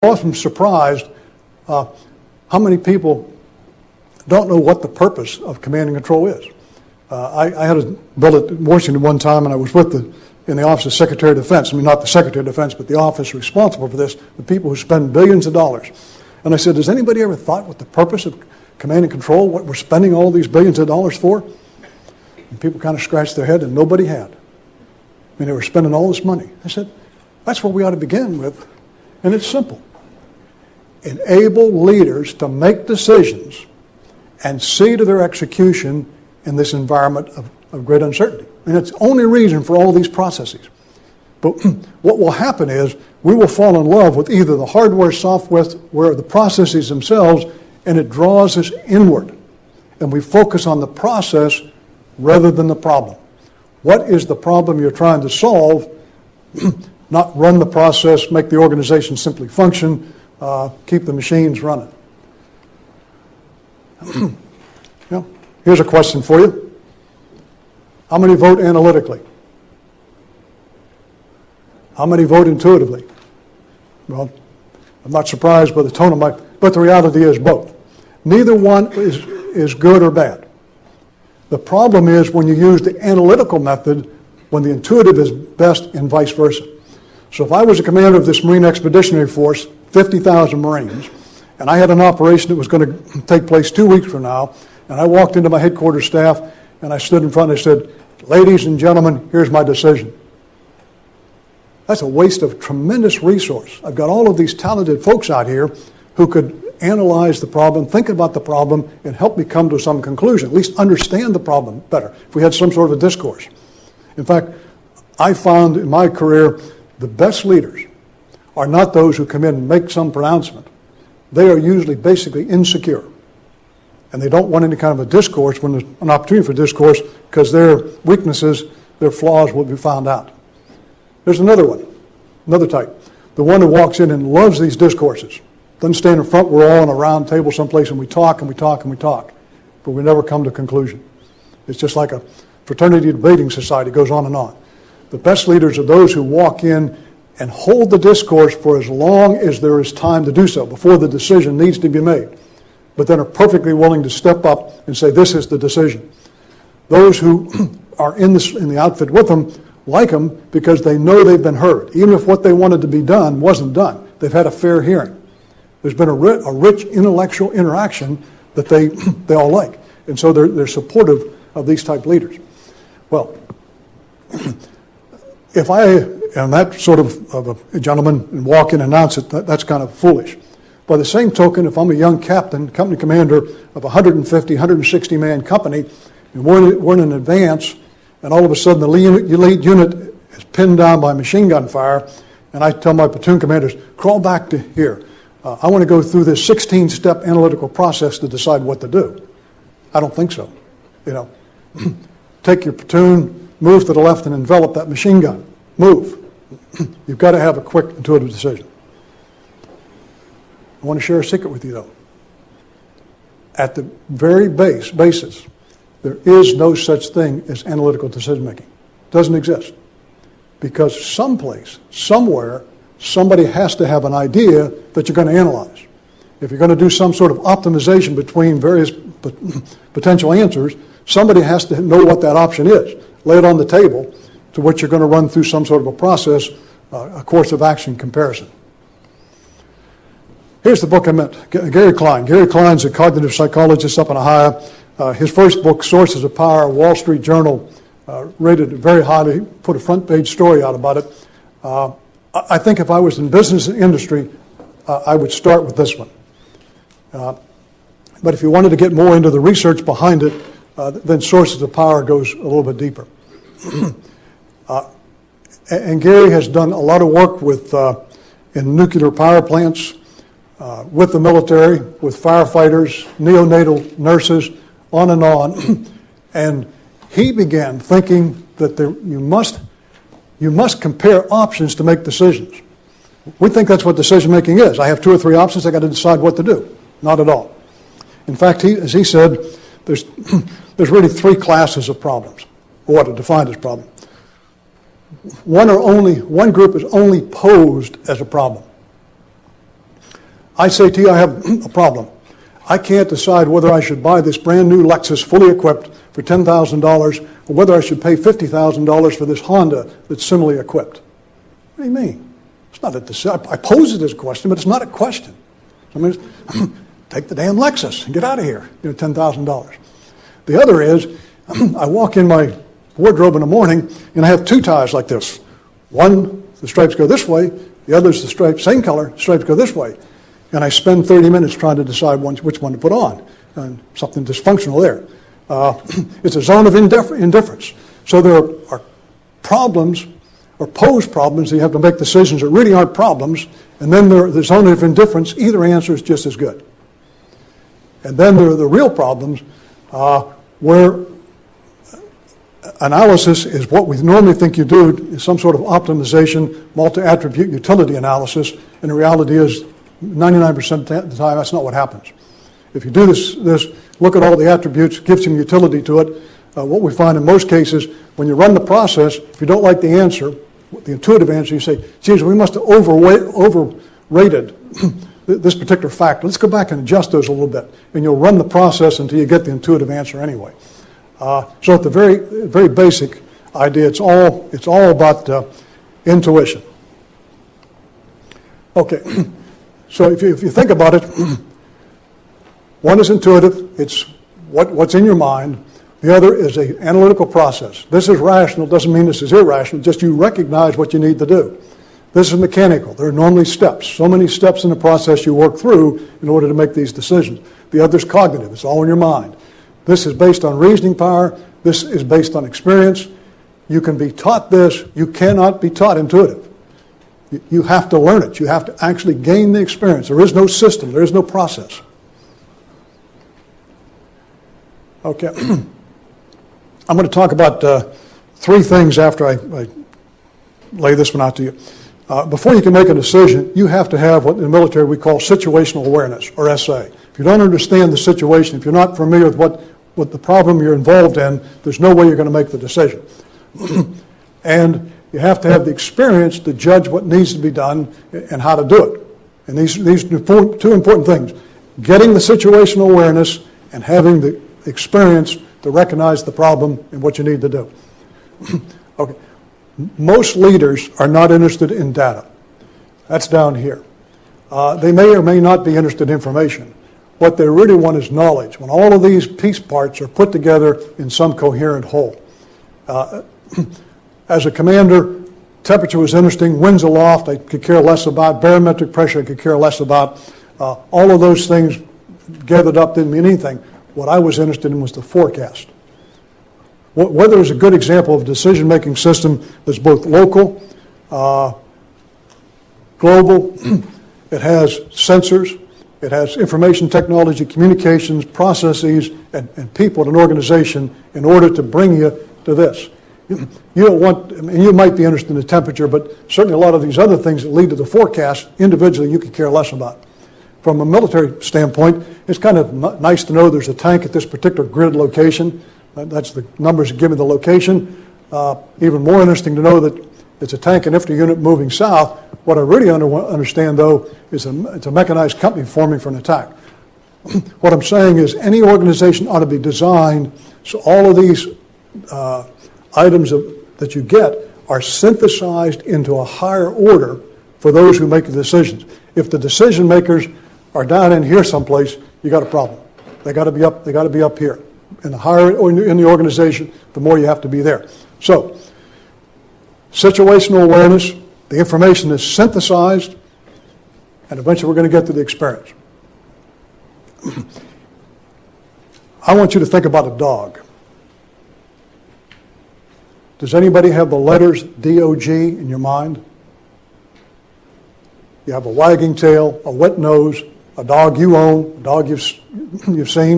often surprised how many people don't know what the purpose of command and control is. I had a bill at Washington one time, and I was in the office of Secretary of Defense. I mean, not the Secretary of Defense, but the office responsible for this, the people who spend billions of dollars. And I said, has anybody ever thought what the purpose of command and control, what we're spending all these billions of dollars for? And people kind of scratched their head, and nobody had. I mean, they were spending all this money. I said, that's what we ought to begin with, and it's simple. Enable leaders to make decisions and see to their execution in this environment of great uncertainty. I mean, it's the only reason for all these processes. But what will happen is we will fall in love with either the hardware, software, or the processes themselves, and it draws us inward. And we focus on the process rather than the problem. What is the problem you're trying to solve? Not run the process, make the organization simply function, keep the machines running. Here's a question for you. How many vote analytically? How many vote intuitively? Well, I'm not surprised by the tone of but the reality is both. Neither one is good or bad. The problem is when you use the analytical method, when the intuitive is best and vice versa. So if I was a commander of this Marine Expeditionary Force, 50,000 Marines, and I had an operation that was going to take place 2 weeks from now, and I walked into my headquarters staff, and I stood in front and I said, ladies and gentlemen, here's my decision. That's a waste of tremendous resource. I've got all of these talented folks out here who could analyze the problem, think about the problem, and help me come to some conclusion, at least understand the problem better, if we had some sort of a discourse. In fact, I found in my career the best leaders are not those who come in and make some pronouncement. They are usually basically insecure. And they don't want any kind of a discourse when there's an opportunity for discourse because their weaknesses, their flaws will be found out. There's another one, another type. The one who walks in and loves these discourses. Doesn't stand in front, we're all on a round table someplace and we talk and we talk and we talk. But we never come to a conclusion. It's just like a fraternity debating society, goes on and on. The best leaders are those who walk in and hold the discourse for as long as there is time to do so, before the decision needs to be made, but then are perfectly willing to step up and say, this is the decision. Those who are in the outfit with them like them because they know they've been heard. Even if what they wanted to be done wasn't done, they've had a fair hearing. There's been a rich intellectual interaction that they all like. And so they're supportive of these type leaders. Well, if I am that sort of a gentleman and walk in and announce it, that's kind of foolish. By the same token, if I'm a young captain, company commander of a 150, 160-man company, and we're in an advance, and all of a sudden the lead unit is pinned down by machine gun fire, and I tell my platoon commanders, crawl back to here. I want to go through this 16-step analytical process to decide what to do. I don't think so. Take your platoon, move to the left and envelop that machine gun. Move. You've got to have a quick, intuitive decision. I want to share a secret with you, though. At the very basis, there is no such thing as analytical decision-making. It doesn't exist. Because someplace, somewhere, somebody has to have an idea that you're going to analyze. If you're going to do some sort of optimization between various potential answers, somebody has to know what that option is. Lay it on the table to which you're going to run through some sort of a process, a course of action comparison. Here's the book I meant, Gary Klein. Gary Klein's a cognitive psychologist up in Ohio. His first book, Sources of Power, Wall Street Journal, rated it very highly, put a front page story out about it. I think if I was in business and industry, I would start with this one. But if you wanted to get more into the research behind it, then Sources of Power goes a little bit deeper. And Gary has done a lot of work with in nuclear power plants, with the military, with firefighters, neonatal nurses, on and on. And he began thinking that you must compare options to make decisions. We think that's what decision making is. I have 2 or 3 options, I got to decide what to do. Not at all. In fact, as he said, there's really 3 classes of problems, or what are defined as problems. One group is only posed as a problem. I say to you, I have a problem. I can't decide whether I should buy this brand new Lexus fully equipped for $10,000 or whether I should pay $50,000 for this Honda that's similarly equipped. What do you mean? It's not a decision. I pose it as a question, but it's not a question. I mean, take the damn Lexus and get out of here, $10,000. The other is, I walk in my wardrobe in the morning and I have two ties like this. One, the stripes go this way. The other's the stripes, same color, stripes go this way. And I spend 30 minutes trying to decide which one to put on. And something dysfunctional there. It's a zone of indifference. So there are problems or posed problems that you have to make decisions that really aren't problems. And then the zone of indifference, either answer is just as good. And then there are the real problems where analysis is what we normally think you do, is some sort of optimization, multi-attribute utility analysis, and the reality is 99% of the time that's not what happens. If you do this look at all the attributes, give some utility to it, what we find in most cases, when you run the process, if you don't like the answer, the intuitive answer, you say, geez, we must have overrated this particular fact. Let's go back and adjust those a little bit. And you'll run the process until you get the intuitive answer anyway. So at the very, very basic idea, it's all about intuition. Okay, so if you think about it, one is intuitive, it's what's in your mind. The other is an analytical process. This is rational, doesn't mean this is irrational, just you recognize what you need to do. This is mechanical. There are normally steps, so many steps in the process you work through in order to make these decisions. The other is cognitive, it's all in your mind. This is based on reasoning power. This is based on experience. You can be taught this. You cannot be taught intuitive. You have to learn it. You have to actually gain the experience. There is no system. There is no process. Okay. I'm going to talk about three things after I lay this one out to you. Before you can make a decision, you have to have what in the military we call situational awareness, or SA. If you don't understand the situation, if you're not familiar with what the problem you're involved in, there's no way you're going to make the decision. And you have to have the experience to judge what needs to be done and how to do it. And these are two important things. Getting the situational awareness and having the experience to recognize the problem and what you need to do. Okay. Most leaders are not interested in data. That's down here. They may or may not be interested in information. What they really want is knowledge. When all of these piece parts are put together in some coherent whole. As a commander, temperature was interesting, winds aloft I could care less about, barometric pressure I could care less about. All of those things gathered up didn't mean anything. What I was interested in was the forecast. Weather is a good example of a decision-making system that's both local, global, it has sensors, it has information technology, communications, processes, and people in an organization in order to bring you to this. You don't want, I mean, you might be interested in the temperature, but certainly a lot of these other things that lead to the forecast, individually you could care less about. From a military standpoint, it's kind of nice to know there's a tank at this particular grid location. That's the numbers that give me the location. Even more interesting to know that it's a tank and infantry unit moving south. What I really understand, though, is it's a mechanized company forming for an attack. What I'm saying is any organization ought to be designed so all of these items that you get are synthesized into a higher order for those who make the decisions. If the decision makers are down in here someplace, you got a problem. They got to be up. They got to be up here. And the higher in the organization, the more you have to be there. So, situational awareness, the information is synthesized, and eventually we're going to get to the experience. I want you to think about a dog. Does anybody have the letters D-O-G in your mind? You have a wagging tail, a wet nose, a dog you own, a dog you've seen.